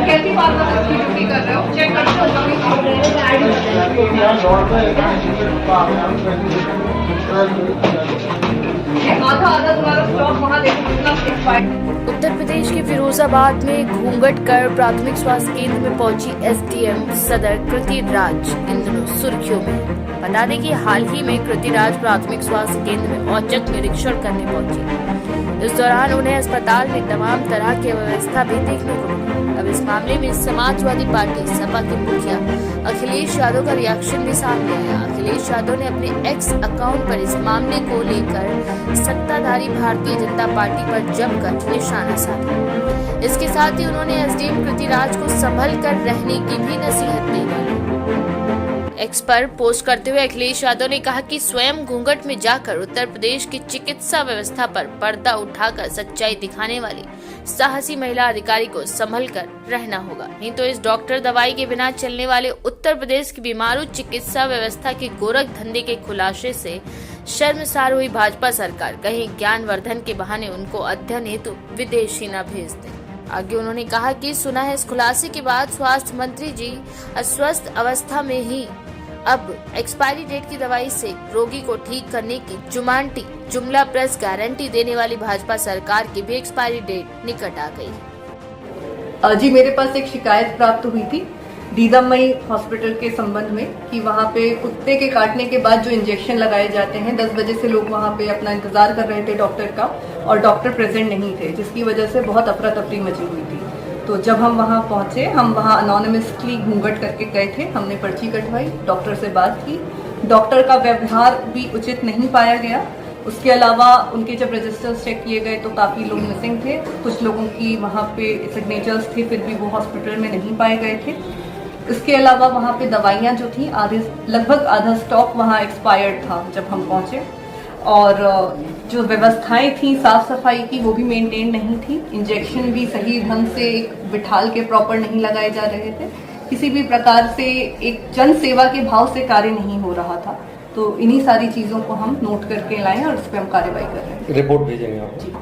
कैसी बात की ड्यूटी कर रहे हो? चेक करते आधा आधा तुम्हारा स्टॉक वहाँ देखो कितना एक्सपायर्ड। उत्तर प्रदेश के फिरोजाबाद में घूंघटकर प्राथमिक स्वास्थ्य केंद्र में पहुंची एसडीएम सदर कृति राज इन दिनों सुर्खियों में। बता दें कि हाल ही में कृति राज प्राथमिक स्वास्थ्य केंद्र में औचक निरीक्षण करने पहुंची। इस दौरान उन्हें अस्पताल में तमाम तरह की व्यवस्था भी देखने को मिली। अब इस मामले में समाजवादी पार्टी सपा के मुखिया अखिलेश यादव का रिएक्शन भी सामने आया। अखिलेश यादव ने अपने एक्स अकाउंट पर इस मामले को लेकर सत्ताधारी भारतीय जनता पार्टी पर जमकर निशाना साधा। इसके साथ ही उन्होंने एसडीएम कृति राज को संभल कर रहने की भी नसीहत दी। एक्स पर पोस्ट करते हुए अखिलेश यादव ने कहा कि स्वयं घूंघट में जाकर उत्तर प्रदेश की चिकित्सा व्यवस्था पर पर्दा उठाकर सच्चाई दिखाने वाली साहसी महिला अधिकारी को संभल कर रहना होगा, नहीं तो इस डॉक्टर दवाई के बिना चलने वाले उत्तर प्रदेश की बीमारू चिकित्सा व्यवस्था के गोरख धंधे के खुलासे से शर्मसार हुई भाजपा सरकार कहीं ज्ञानवर्धन के बहाने उनको अध्ययन हेतु विदेश ही न भेज दे। आगे उन्होंने कहा कि सुना है इस खुलासे के बाद स्वास्थ्य मंत्री जी अस्वस्थ अवस्था में ही अब एक्सपायरी डेट की दवाई से रोगी को ठीक करने की जुमला प्लस गारंटी देने वाली भाजपा सरकार की भी एक्सपायरी डेट निकट आ गई। जी मेरे पास एक शिकायत प्राप्त हुई थी दीदामई हॉस्पिटल के संबंध में कि वहाँ पे कुत्ते के काटने के बाद जो इंजेक्शन लगाए जाते हैं 10 बजे से लोग वहाँ पे अपना इंतजार कर रहे थे डॉक्टर का और डॉक्टर प्रेजेंट नहीं थे, जिसकी वजह से बहुत अफरा तफरी मची हुई थी। तो जब हम वहाँ पहुँचे, हम वहाँ अनोनिमसली घूंघट करके गए थे, हमने पर्ची कटवाई, डॉक्टर से बात की। डॉक्टर का व्यवहार भी उचित नहीं पाया गया। उसके अलावा उनके जब रजिस्टर्स चेक किए गए तो काफ़ी लोग मिसिंग थे, कुछ लोगों की वहाँ पे सिग्नेचर्स थे फिर भी वो हॉस्पिटल में नहीं पाए गए थे। इसके अलावा वहाँ पे दवाइयाँ जो थी लगभग आधा स्टॉक वहाँ एक्सपायर्ड था जब हम पहुँचे, और जो व्यवस्थाएं थी साफ सफाई की वो भी मेंटेन नहीं थी। इंजेक्शन भी सही ढंग से बिठाल के प्रॉपर नहीं लगाए जा रहे थे। किसी भी प्रकार से एक जन सेवा के भाव से कार्य नहीं हो रहा था। तो इन्हीं सारी चीज़ों को हम नोट करके लाए और उस पर हम कार्रवाई कर रहे हैं। रिपोर्ट भेजेंगे आप? जी।